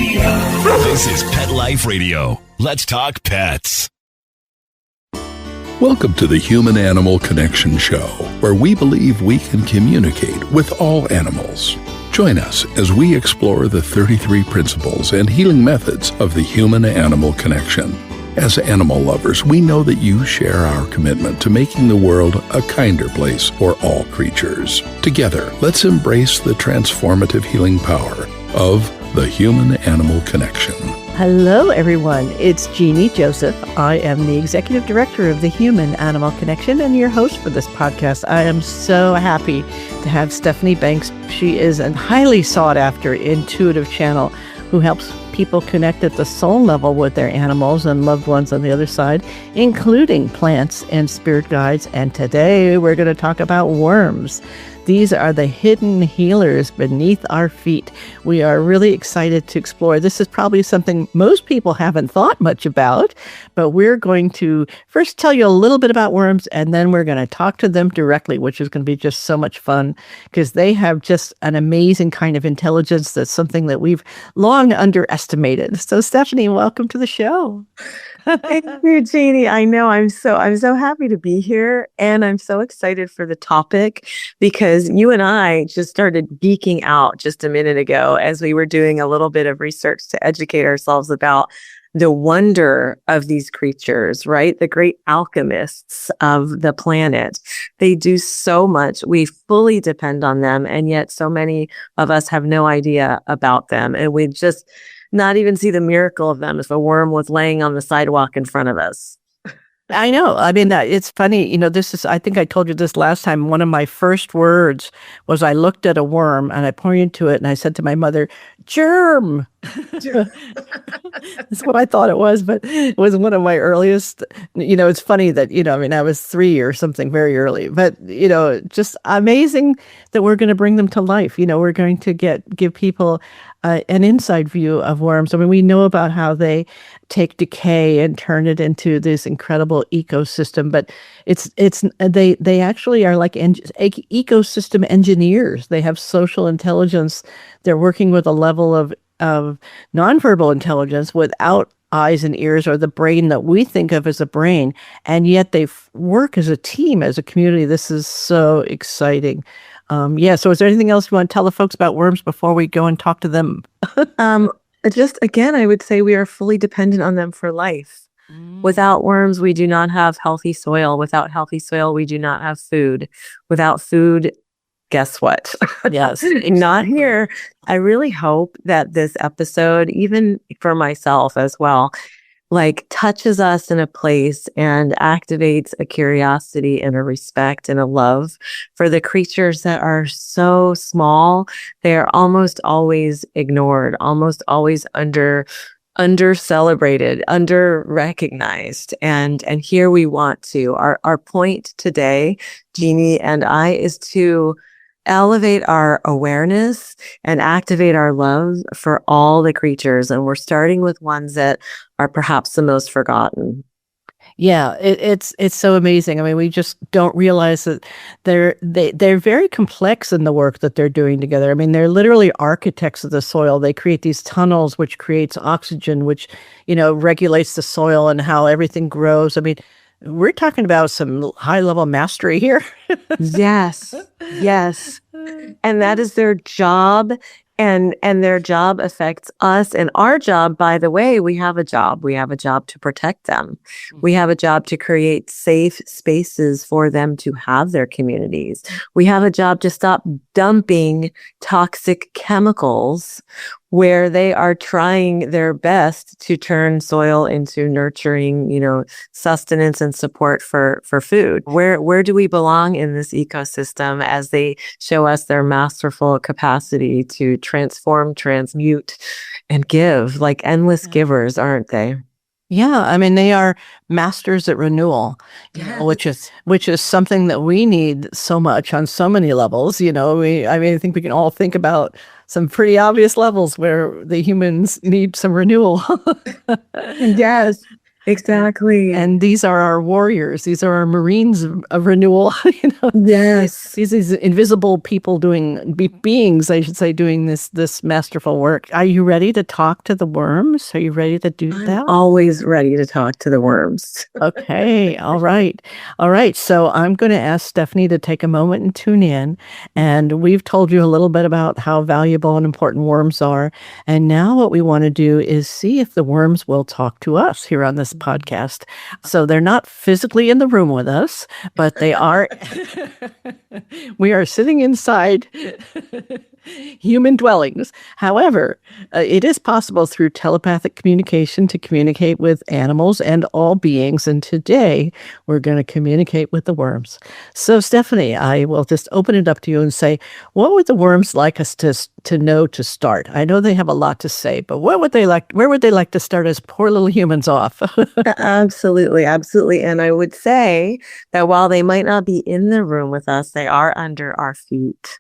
This is Pet Life Radio. Let's talk pets. Welcome to the Human-Animal Connection Show, where we believe we can communicate with all animals. Join us as we explore the 33 principles and healing methods of the human-animal connection. As animal lovers, we know that you share our commitment to making the world a kinder place for all creatures. Together, let's embrace the transformative healing power of the human-animal connection. Hello, everyone. It's Jeannie Joseph. I am the Executive Director of the Human-Animal Connection and your host for this podcast. I am so happy to have Stephanie Banks. She is a highly sought-after intuitive channel who helps people connect at the soul level with their animals and loved ones on the other side, including plants and spirit guides. And today we're going to talk about worms. These are the hidden healers beneath our feet. We are really excited to explore. This is probably something most people haven't thought much about, but we're going to first tell you a little bit about worms, and then we're going to talk to them directly, which is going to be just so much fun because they have just an amazing kind of intelligence that's something that we've long underestimated. So, Stephanie, welcome to the show. Thank you, Jeannie. I know I'm so happy to be here, and I'm so excited for the topic because you and I just started geeking out just a minute ago as we were doing a little bit of research to educate ourselves about the wonder of these creatures, right? The great alchemists of the planet. They do so much. We fully depend on them, and yet so many of us have no idea about them, and we just not even see the miracle of them if a worm was laying on the sidewalk in front of us. I know. I mean, it's funny. I think I told you this last time. One of my first words was I looked at a worm and I pointed to it and I said to my mother, germ. That's what I thought it was, but it was one of my earliest, it's funny that, I was 3 or something very early, but, just amazing that we're going to bring them to life. We're going to give people an inside view of worms. I mean, we know about how they take decay and turn it into this incredible ecosystem, but they actually are like ecosystem engineers. They have social intelligence. They're working with a level of nonverbal intelligence without eyes and ears or the brain that we think of as a brain, and yet they work as a team, as a community. This is so exciting. So is there anything else you want to tell the folks about worms before we go and talk to them? Just again, I would say we are fully dependent on them for life. Without worms, we do not have healthy soil. Without healthy soil, we do not have food. Without food, guess what? Yes. Not here. I really hope that this episode, even for myself as well, touches us in a place and activates a curiosity and a respect and a love for the creatures that are so small. They are almost always ignored, almost always under celebrated, under recognized. And here we want to. Our point today, Jeannie and I, is to elevate our awareness and activate our love for all the creatures. And we're starting with ones that are perhaps the most forgotten. Yeah, it's so amazing. I mean, we just don't realize that they're very complex in the work that they're doing together. I mean, they're literally architects of the soil. They create these tunnels, which creates oxygen, which, regulates the soil and how everything grows. I mean, we're talking about some high-level mastery here. Yes. And that is their job. And their job affects us. And our job, by the way, we have a job. We have a job to protect them. We have a job to create safe spaces for them to have their communities. We have a job to stop dumping toxic chemicals where they are trying their best to turn soil into nurturing, sustenance and support for food. Where do we belong in this ecosystem as they show us their masterful capacity to transform, transmute, and give, like endless givers, aren't they? Yeah, I mean, they are masters at renewal, which is something that we need so much on so many levels. I think we can all think about some pretty obvious levels where the humans need some renewal. Yes. Exactly. And these are our warriors. These are our Marines of renewal. Yes. These invisible people beings, I should say, doing this masterful work. Are you ready to talk to the worms? Are you ready to do that? Always ready to talk to the worms. Okay. All right. All right. So I'm going to ask Stephanie to take a moment and tune in. And we've told you a little bit about how valuable and important worms are. And now what we want to do is see if the worms will talk to us here on this podcast. So they're not physically in the room with us, but they are. We are sitting inside human dwellings. However, it is possible through telepathic communication to communicate with animals and all beings. And today we're going to communicate with the worms. So, Stephanie, I will just open it up to you and say, what would the worms like us to know to start? I know they have a lot to say, but where would they like to start as poor little humans off? Absolutely. Absolutely. And I would say that while they might not be in the room with us, they are under our feet.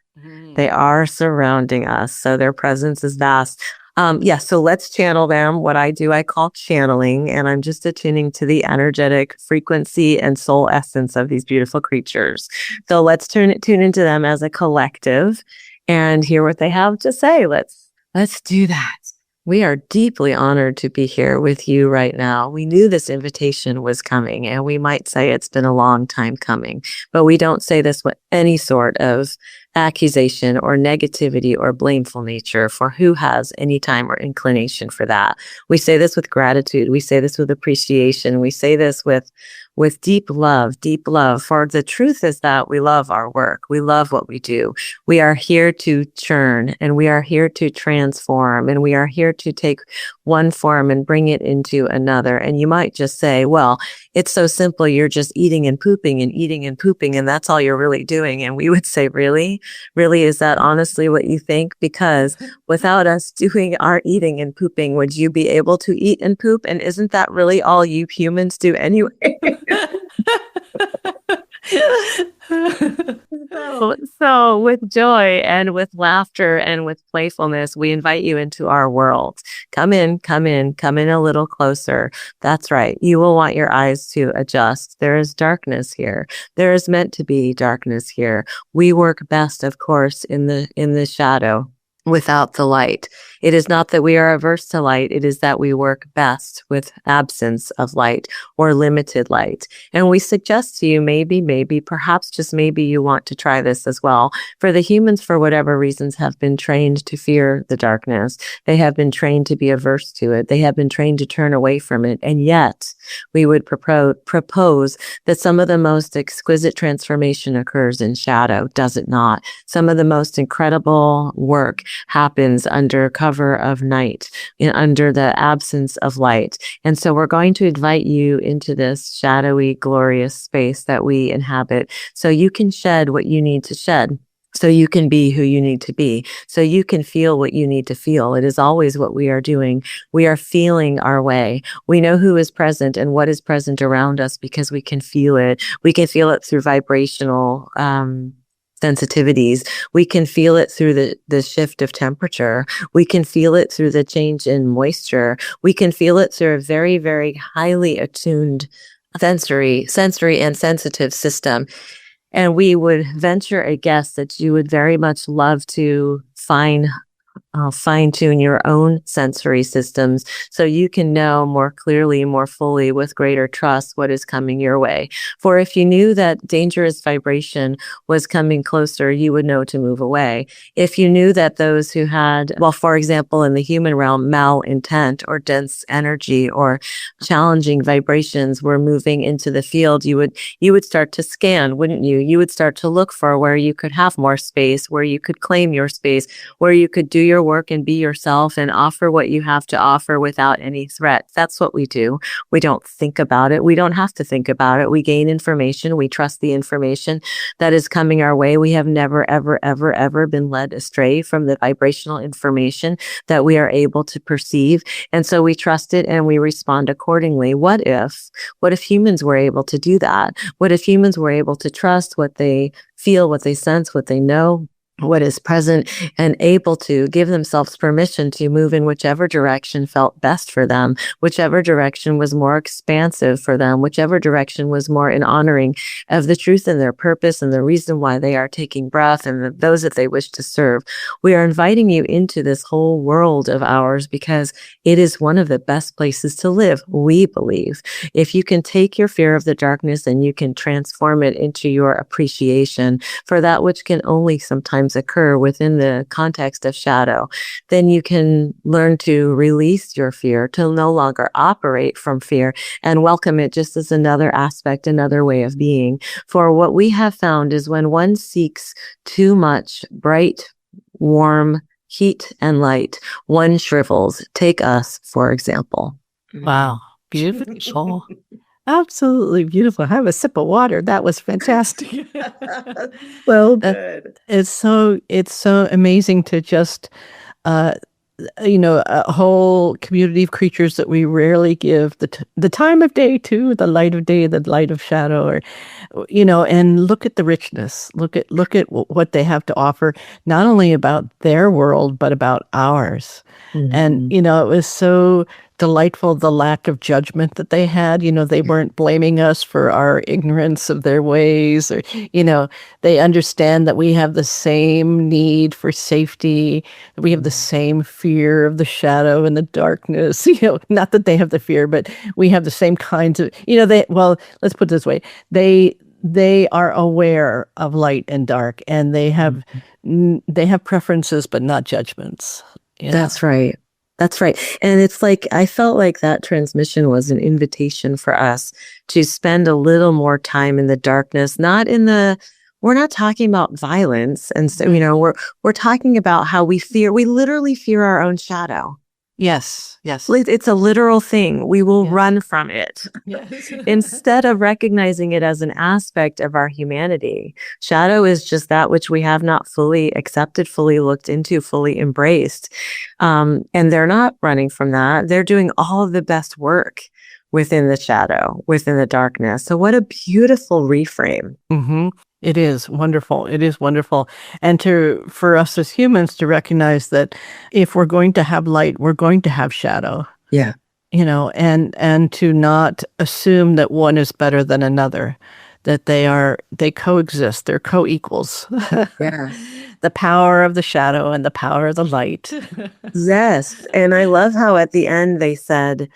They are surrounding us. So their presence is vast. So let's channel them. What I do, I call channeling, and I'm just attuning to the energetic frequency and soul essence of these beautiful creatures. So let's tune into them as a collective and hear what they have to say. Let's do that. We are deeply honored to be here with you right now. We knew this invitation was coming, and we might say it's been a long time coming, but we don't say this with any sort of accusation or negativity or blameful nature, for who has any time or inclination for that. We say this with gratitude. We say this with appreciation. We say this with deep love, for the truth is that we love our work. We love what we do. We are here to churn, and we are here to transform, and we are here to take one form and bring it into another. And you might just say, well, it's so simple. You're just eating and pooping and eating and pooping, and that's all you're really doing. And we would say, really? Really, is that honestly what you think? Because without us doing our eating and pooping, would you be able to eat and poop? And isn't that really all you humans do anyway? So with joy and with laughter and with playfulness, we invite you into our world. Come in a little closer. That's right. You will want your eyes to adjust. There is darkness here. There is meant to be darkness here. We work best, of course, in the shadow, without the light. It is not that we are averse to light. It is that we work best with absence of light or limited light. And we suggest to you, maybe, perhaps just maybe you want to try this as well. For the humans, for whatever reasons, have been trained to fear the darkness. They have been trained to be averse to it. They have been trained to turn away from it. And yet we would propose that some of the most exquisite transformation occurs in shadow, does it not? Some of the most incredible work happens under cover of night, under the absence of light. And so we're going to invite you into this shadowy, glorious space that we inhabit, so you can shed what you need to shed, so you can be who you need to be, so you can feel what you need to feel. It is always what we are doing. We are feeling our way. We know who is present and what is present around us because we can feel it. We can feel it through vibrational sensitivities. We can feel it through the shift of temperature. We can feel it through the change in moisture. We can feel it through a very, very highly attuned sensory and sensitive system. And we would venture a guess that you would very much love to fine-tune your own sensory systems so you can know more clearly, more fully, with greater trust what is coming your way. For if you knew that dangerous vibration was coming closer, you would know to move away. If you knew that those who had, well, for example, in the human realm, malintent or dense energy or challenging vibrations were moving into the field, you would start to scan, wouldn't you? You would start to look for where you could have more space, where you could claim your space, where you could do your work and be yourself and offer what you have to offer without any threat. That's what we do. We don't think about it. We don't have to think about it. We gain information. We trust the information that is coming our way. We have never, ever, ever, ever been led astray from the vibrational information that we are able to perceive. And so we trust it and we respond accordingly. What if humans were able to do that? What if humans were able to trust what they feel, what they sense, what they know, what is present, and able to give themselves permission to move in whichever direction felt best for them, whichever direction was more expansive for them, whichever direction was more in honoring of the truth and their purpose and the reason why they are taking breath and those that they wish to serve. We are inviting you into this whole world of ours because it is one of the best places to live, we believe. If you can take your fear of the darkness and you can transform it into your appreciation for that which can only sometimes occur within the context of shadow, then you can learn to release your fear, to no longer operate from fear and welcome it just as another aspect, another way of being. For what we have found is when one seeks too much bright, warm heat and light, one shrivels. Take us, for example. Wow. Beautiful. Absolutely beautiful. Have a sip of water. That was fantastic. Well, good. It's so amazing to just a whole community of creatures that we rarely give the time of day to, the light of day, the light of shadow, or and look at the richness. Look at what they have to offer, not only about their world but about ours. Mm-hmm. And it was so delightful, the lack of judgment that they had. They weren't blaming us for our ignorance of their ways, or they understand that we have the same need for safety, that we have the same fear of the shadow and the darkness. Not that they have the fear, but we have the same kinds of, let's put it this way. They are aware of light and dark, and they have preferences, but not judgments. That's right. That's right. And it's like, I felt like that transmission was an invitation for us to spend a little more time in the darkness, we're not talking about violence. And so, we're talking about how we literally fear our own shadow. Yes. It's a literal thing. We will run from it. Yes. Instead of recognizing it as an aspect of our humanity. Shadow is just that which we have not fully accepted, fully looked into, fully embraced. And they're not running from that. They're doing all of the best work within the shadow, within the darkness. So what a beautiful reframe. Mm-hmm. It is wonderful. It is wonderful. And for us as humans to recognize that if we're going to have light, we're going to have shadow. Yeah. And to not assume that one is better than another, that they coexist, they're co-equals. Yeah. The power of the shadow and the power of the light. Yes. And I love how at the end they said,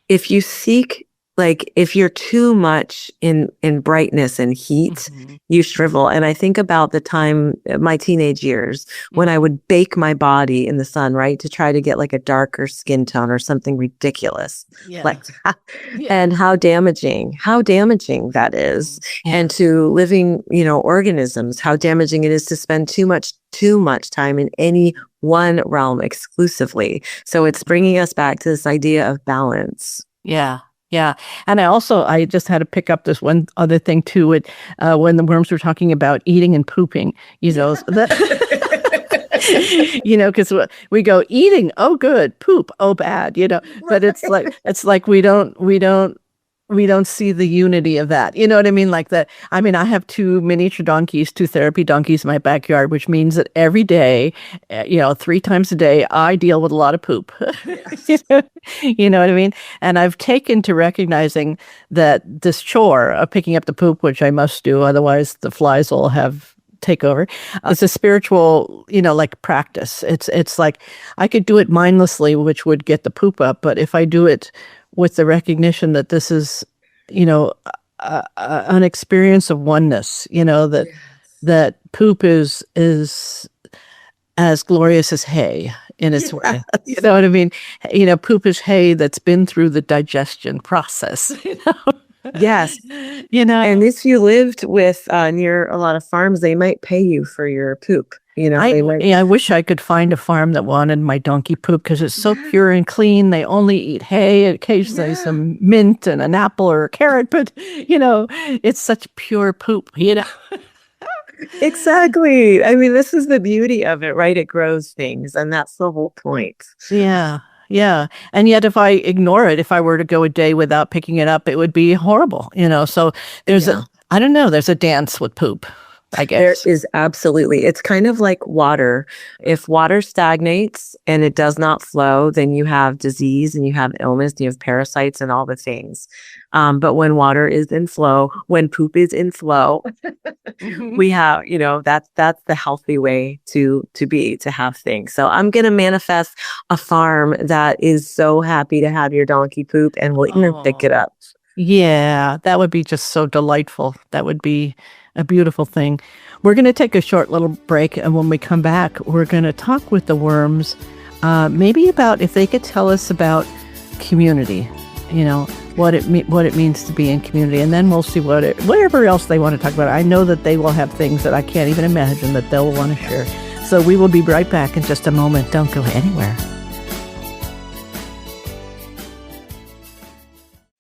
if you seek, if you're too much in brightness and heat, mm-hmm. you shrivel. And I think about the time, my teenage years, when I would bake my body in the sun, right, to try to get a darker skin tone or something ridiculous like that. Yeah. And how damaging that is. Yeah. And to living, organisms, how damaging it is to spend too much time in any one realm exclusively. So it's bringing us back to this idea of balance. Yeah. Yeah. And I just had to pick up this one other thing too, when the worms were talking about eating and pooping, because we go eating, oh good, poop, oh bad, but it's like we don't see the unity of that. You know what I mean? I have two miniature donkeys, two therapy donkeys in my backyard, which means that every day, 3 times a day, I deal with a lot of poop. Yes. You know what I mean? And I've taken to recognizing that this chore of picking up the poop, which I must do, otherwise the flies will take over. It's a spiritual, practice. It's like I could do it mindlessly, which would get the poop up. But if I do it with the recognition that this is, an experience of oneness, that poop is as glorious as hay in its way. You know what I mean? Poop is hay that's been through the digestion process. Yes. And if you lived with near a lot of farms, they might pay you for your poop. I wish I could find a farm that wanted my donkey poop because it's so pure and clean. They only eat hay, occasionally some mint and an apple or a carrot, but it's such pure poop. Exactly. I mean, this is the beauty of it, right? It grows things, and that's the whole point. Yeah. Yeah. And yet if I ignore it, if I were to go a day without picking it up, it would be horrible, So there's there's a dance with poop. I There guess. is absolutely. It's kind of like water. If water stagnates and it does not flow, then you have disease and you have illness, and you have parasites and all the things. But when water is in flow, when poop is in flow, we have, that's the healthy way to have things. So I'm gonna manifest a farm that is so happy to have your donkey poop and will even pick it up. Yeah, that would be just so delightful. That would be a beautiful thing. We're going to take a short little break, and when we come back, we're going to talk with the worms, maybe about if they could tell us about community, what it means to be in community, and then we'll see whatever else they want to talk about. I know that they will have things that I can't even imagine that they'll want to share. So we will be right back in just a moment. Don't go anywhere.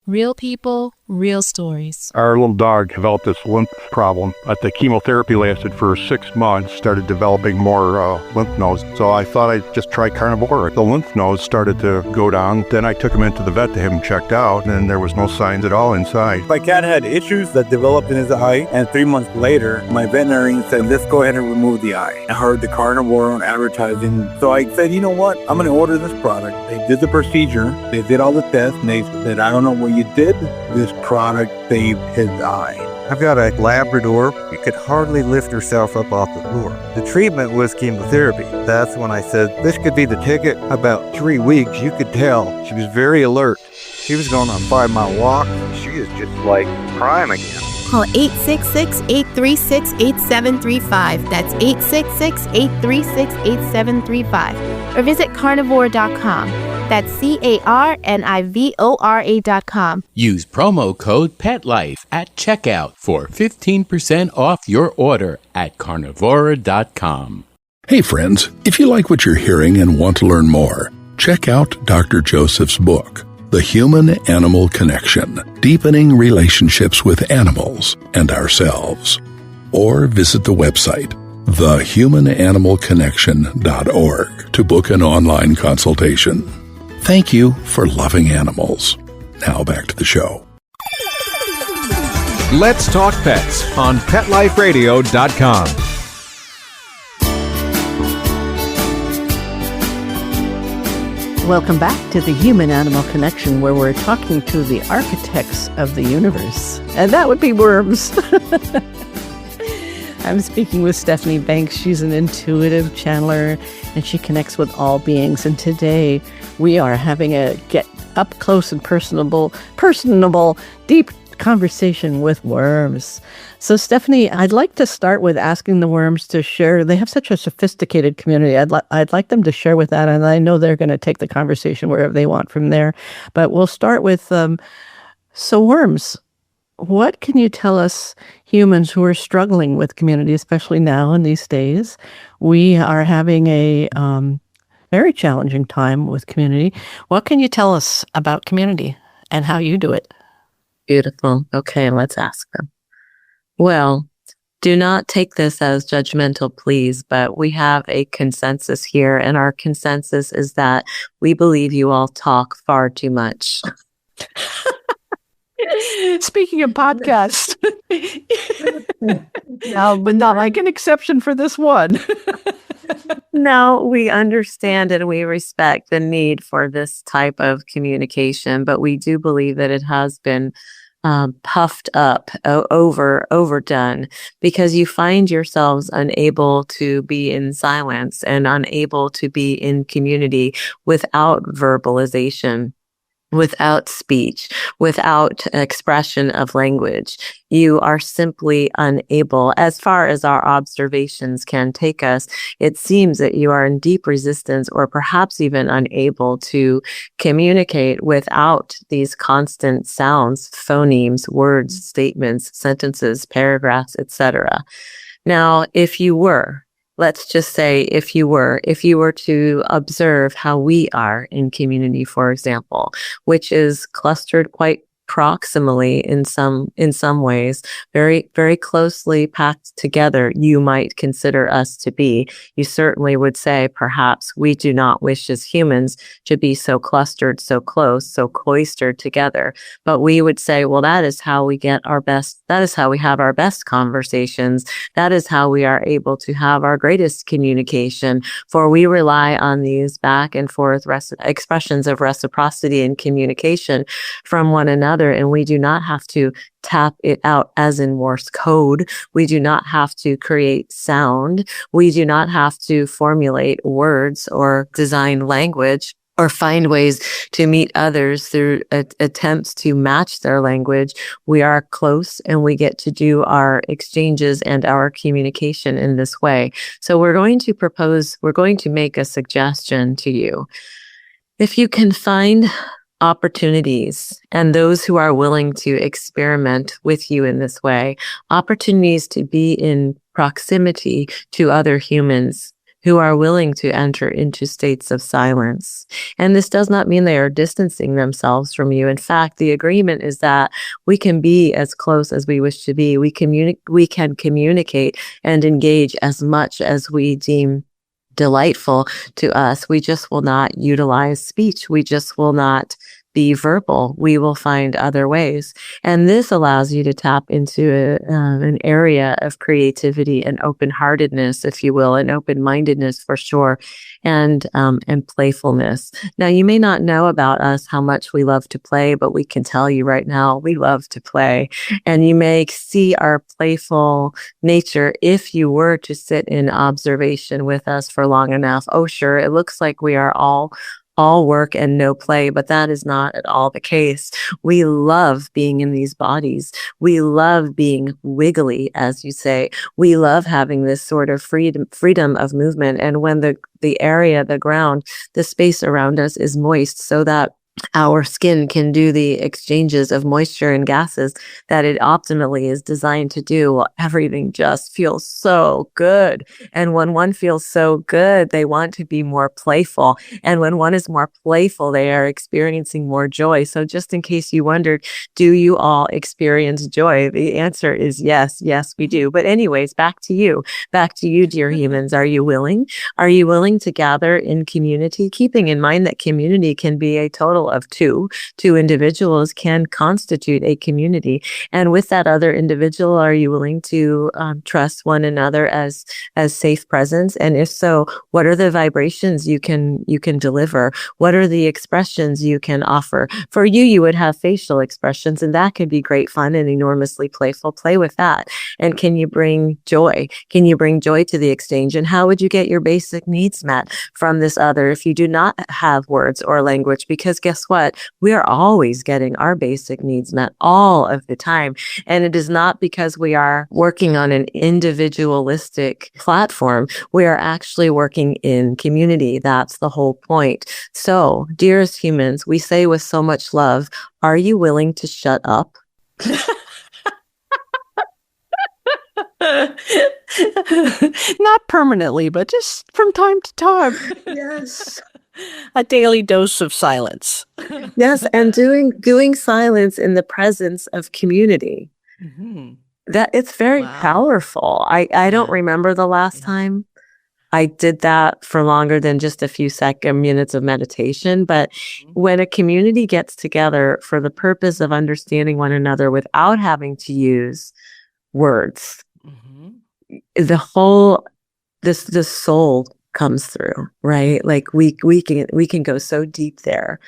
Real people, real stories. Our little dog developed this lymph problem. The chemotherapy lasted for 6 months, started developing more lymph nodes. So I thought I'd just try carnivore. The lymph nodes started to go down. Then I took him into the vet to have him checked out, and there was no signs at all inside. My cat had issues that developed in his eye, and 3 months later, my veterinarian said, let's go ahead and remove the eye. I heard the carnivore on advertising, so I said, you know what? I'm going to order this product. They did the procedure, they did all the tests, and they said, I don't know what you did. This product saved his eye. I've got a Labrador who could hardly lift herself up off the floor. The treatment was chemotherapy. That's when I said, this could be the ticket. About 3 weeks, you could tell. She was very alert. She was going on a 5-mile walk. She is just like prime again. Call 866-836-8735. That's 866-836-8735. Or visit carnivore.com. That's carnivora.com. Use promo code PETLIFE at checkout for 15% off your order at carnivora.com. Hey friends, if you like what you're hearing and want to learn more, check out Dr. Joseph's book, The Human-Animal Connection, Deepening Relationships with Animals and Ourselves. Or visit the website, thehumananimalconnection.org, to book an online consultation. Thank you for loving animals. Now back to the show. Let's Talk Pets on PetLifeRadio.com. Welcome back to the Human-Animal Connection, where we're talking to the architects of the universe. And that would be worms. I'm speaking with Stephanie Banks. She's an intuitive channeler, and she connects with all beings. And today we are having a get up close and personable, deep conversation with worms. So Stephanie, I'd like to start with asking the worms to share. They have such a sophisticated community. I'd like them to share with that, and I know they're going to take the conversation wherever they want from there. But we'll start with, so worms, what can you tell us humans who are struggling with community, especially now in these days? We are having a very challenging time with community. What can you tell us about community and how you do it? Beautiful. Okay, let's ask them. Well, do not take this as judgmental, please, but we have a consensus here, and our consensus is that we believe you all talk far too much. Speaking of podcasts, no, but not like an exception for this one. No, we understand and we respect the need for this type of communication, but we do believe that it has been puffed up, overdone, because you find yourselves unable to be in silence and unable to be in community without verbalization, without speech, without expression of language. You are simply unable. As far as our observations can take us, it seems that you are in deep resistance or perhaps even unable to communicate without these constant sounds, phonemes, words, statements, sentences, paragraphs, etc. Now, if you were, let's just say if you were to observe how we are in community, for example, which is clustered quite proximally in some ways, very, very closely packed together, you might consider us to be. You certainly would say, perhaps we do not wish as humans to be so clustered, so close, so cloistered together. But we would say, well, that is how we have our best conversations. That is how we are able to have our greatest communication, for we rely on these back and forth expressions of reciprocity and communication from one another, and we do not have to tap it out as in Morse code. We do not have to create sound. We do not have to formulate words or design language or find ways to meet others through attempts to match their language. We are close and we get to do our exchanges and our communication in this way. So we're going to make a suggestion to you. If you can find opportunities and those who are willing to experiment with you in this way, opportunities to be in proximity to other humans who are willing to enter into states of silence. And this does not mean they are distancing themselves from you. In fact, the agreement is that we can be as close as we wish to be. We can communicate and engage as much as we deem delightful to us. We just will not utilize speech. We just will not be verbal. We will find other ways. And this allows you to tap into an area of creativity and open-heartedness, if you will, and open-mindedness for sure, and playfulness. Now, you may not know about us how much we love to play, but we can tell you right now, we love to play. And you may see our playful nature if you were to sit in observation with us for long enough. Oh, sure, it looks like we are all work and no play, but that is not at all the case. We love being in these bodies. We love being wiggly, as you say. We love having this sort of freedom of movement. And when the area, the ground, the space around us is moist, so that our skin can do the exchanges of moisture and gases that it optimally is designed to do, well, everything just feels so good. And when one feels so good, they want to be more playful. And when one is more playful, they are experiencing more joy. So just in case you wondered, do you all experience joy? The answer is yes. Yes, we do. But anyways, back to you, dear humans. Are you willing? Are you willing to gather in community? Keeping in mind that community can be a total of two individuals can constitute a community. And with that other individual, are you willing to trust one another as safe presence? And if so, what are the vibrations you can deliver? What are the expressions you can offer? For you would have facial expressions, and that could be great fun and enormously playful. Play with that. And can you bring joy? Can you bring joy to the exchange? And how would you get your basic needs met from this other if you do not have words or language? Because guess what? We are always getting our basic needs met all of the time. And it is not because we are working on an individualistic platform. We are actually working in community. That's the whole point. So, dearest humans, we say with so much love, are you willing to shut up? Not permanently, but just from time to time. Yes. A daily dose of silence. Yes, and doing silence in the presence of community. Mm-hmm. That it's very powerful. I don't remember the last time I did that for longer than just a few minutes of meditation. But when a community gets together for the purpose of understanding one another without having to use words, the whole the soul comes through, right? Like we can go so deep there.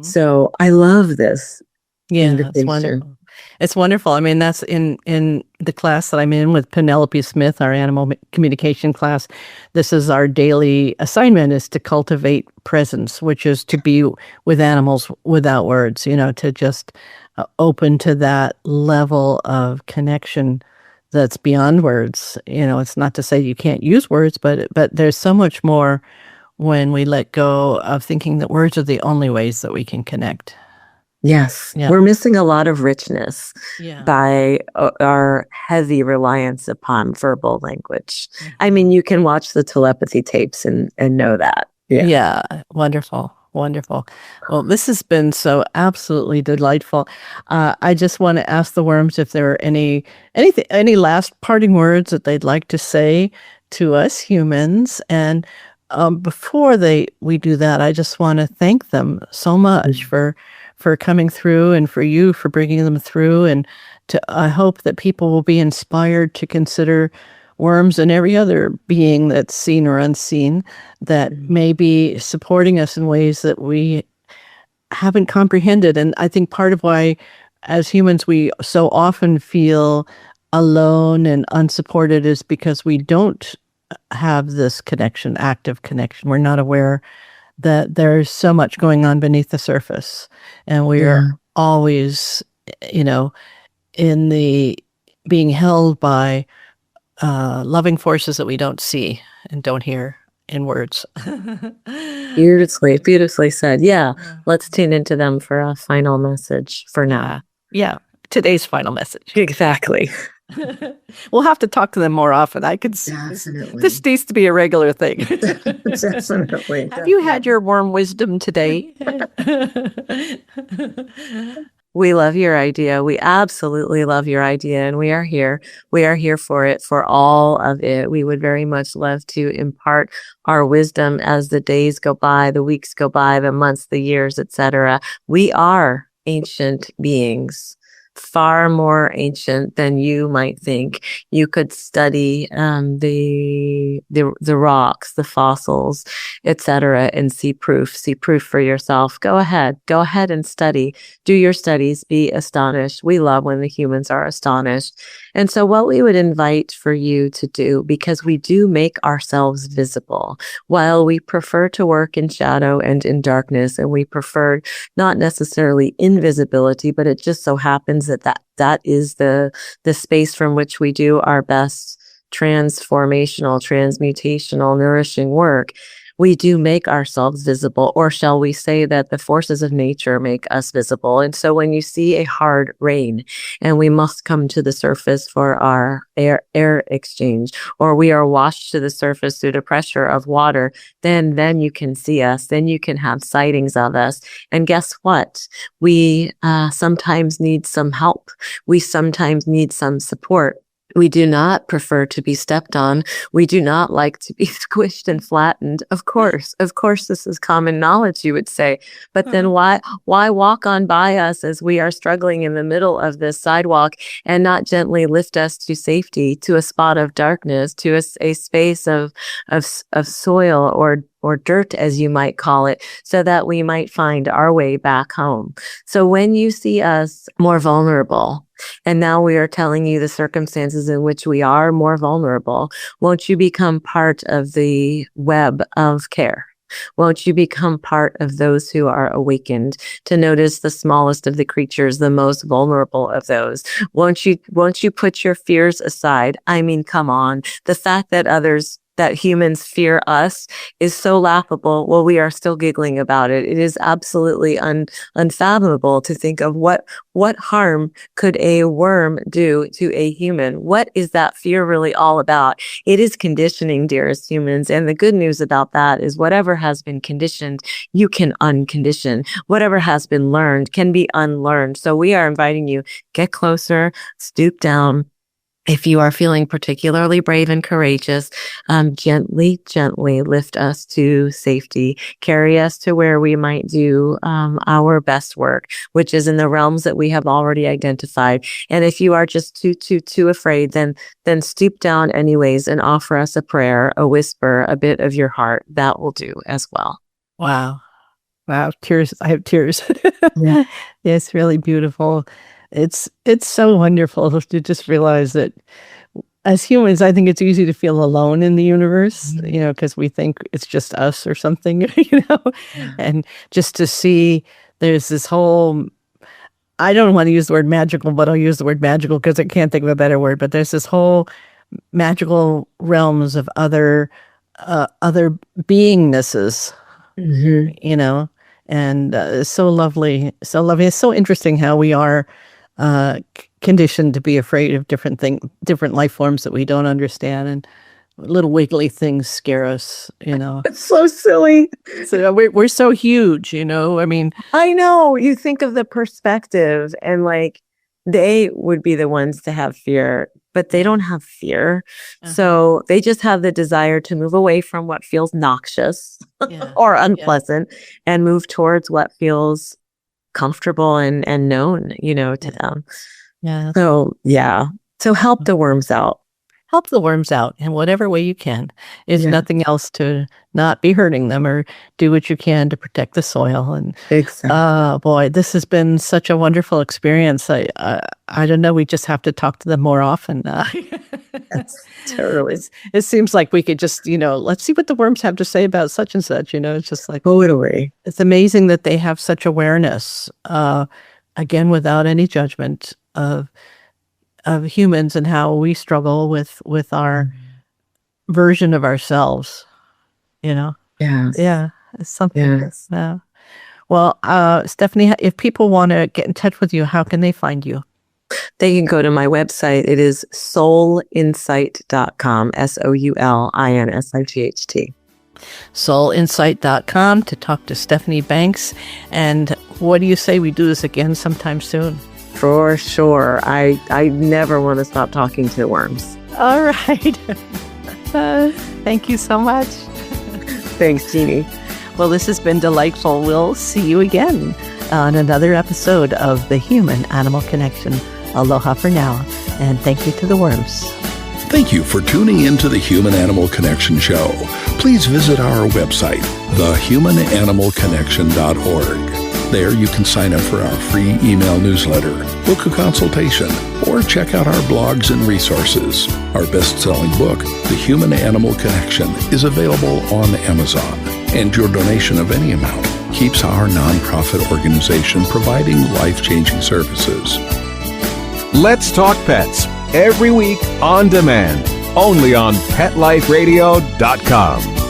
So I love this. Yeah, it's wonderful. It's wonderful. I mean, that's in the class that I'm in with Penelope Smith, our animal communication class. This is our daily assignment, is to cultivate presence, which is to be with animals without words, to just open to that level of connection that's beyond words. It's not to say you can't use words, but there's so much more when we let go of thinking that words are the only ways that we can connect. Yes. Yeah. We're missing a lot of richness by our heavy reliance upon verbal language. I mean, you can watch the telepathy tapes and know that. Yeah. Wonderful. Wonderful. Well, this has been so absolutely delightful. I just want to ask the worms if there are any last parting words that they'd like to say to us humans. And before we do that, I just want to thank them so much for coming through, and for you for bringing them through. And I hope that people will be inspired to consider worms and every other being that's seen or unseen that may be supporting us in ways that we haven't comprehended. And I think part of why, as humans, we so often feel alone and unsupported is because we don't have this connection, active connection. We're not aware that there's so much going on beneath the surface. And we are always, in the being held by loving forces that we don't see and don't hear in words. Beautifully said. Yeah. Let's tune into them for a final message for now. Yeah. Today's final message. Exactly. We'll have to talk to them more often. I could Definitely. This needs to be a regular thing. Definitely. Have you had your worm wisdom today? We love your idea. We absolutely love your idea, and we are here. We are here for it, for all of it. We would very much love to impart our wisdom as the days go by, the weeks go by, the months, the years, etc. We are ancient beings, far more ancient than you might think. You could study the rocks, the fossils, etc., and see proof for yourself. Go ahead and study. Do your studies. Be astonished. We love when the humans are astonished. And so what we would invite for you to do, because we do make ourselves visible, while we prefer to work in shadow and in darkness, and we prefer not necessarily invisibility, but it just so happens that is the space from which we do our best transformational, transmutational, nourishing work. We do make ourselves visible, or shall we say that the forces of nature make us visible. And so when you see a hard rain and we must come to the surface for our air exchange, or we are washed to the surface through the pressure of water, then you can see us, then you can have sightings of us. And guess what? We sometimes need some help. We sometimes need some support. We do not prefer to be stepped on. We do not like to be squished and flattened. Of course, this is common knowledge, you would say. But then why walk on by us as we are struggling in the middle of this sidewalk and not gently lift us to safety, to a spot of darkness, to a space of soil or dirt, as you might call it, so that we might find our way back home. So when you see us more vulnerable, and now we are telling you the circumstances in which we are more vulnerable, won't you become part of the web of care? Won't you become part of those who are awakened to notice the smallest of the creatures, the most vulnerable of those? Won't you put your fears aside? I mean, come on. The fact that humans fear us is so laughable. Well, we are still giggling about it. It is absolutely unfathomable to think of what harm could a worm do to a human. What is that fear really all about? It is conditioning, dearest humans. And the good news about that is whatever has been conditioned, you can uncondition. Whatever has been learned can be unlearned. So we are inviting you, get closer, stoop down. If you are feeling particularly brave and courageous, gently lift us to safety. Carry us to where we might do our best work, which is in the realms that we have already identified. And if you are just too afraid, then stoop down anyways and offer us a prayer, a whisper, a bit of your heart. That will do as well. Wow. Tears. I have tears. Yeah. It's really beautiful. It's so wonderful to just realize that as humans, I think it's easy to feel alone in the universe, because we think it's just us or something, and just to see there's this whole, I don't want to use the word magical, but I'll use the word magical because I can't think of a better word, but there's this whole magical realms of other beingnesses, and it's so lovely. It's so interesting how we are conditioned to be afraid of different life forms that we don't understand. And little wiggly things scare us, It's so silly. So we're so huge, I mean, I know. You think of the perspective and like they would be the ones to have fear, but they don't have fear. So they just have the desire to move away from what feels noxious or unpleasant and move towards what feels comfortable and known, to them. Yeah. So help the worms out. Help the worms out in whatever way you can. If nothing else, to not be hurting them, or do what you can to protect the soil. And boy, this has been such a wonderful experience. I don't know. We just have to talk to them more often. That's terrible. It seems like we could just, let's see what the worms have to say about such and such. It's just like, totally. It's amazing that they have such awareness. Again, without any judgment of humans and how we struggle with our version of ourselves, Yeah. It's something. Yes. Yeah. Well, Stephanie, if people want to get in touch with you, how can they find you? They can go to my website. It is soulinsight.com, SOULINSIGHT. soulinsight.com to talk to Stephanie Banks. And what do you say we do this again sometime soon? For sure. I never want to stop talking to worms. All right. Thank you so much. Thanks, Jeannie. Well, this has been delightful. We'll see you again on another episode of The Human Animal Connection. Aloha for now, and thank you to the worms. Thank you for tuning into the Human Animal Connection Show. Please visit our website, thehumananimalconnection.org. There you can sign up for our free email newsletter, book a consultation, or check out our blogs and resources. Our best-selling book, The Human Animal Connection, is available on Amazon, and your donation of any amount keeps our nonprofit organization providing life-changing services. Let's Talk Pets, every week on demand, only on PetLifeRadio.com.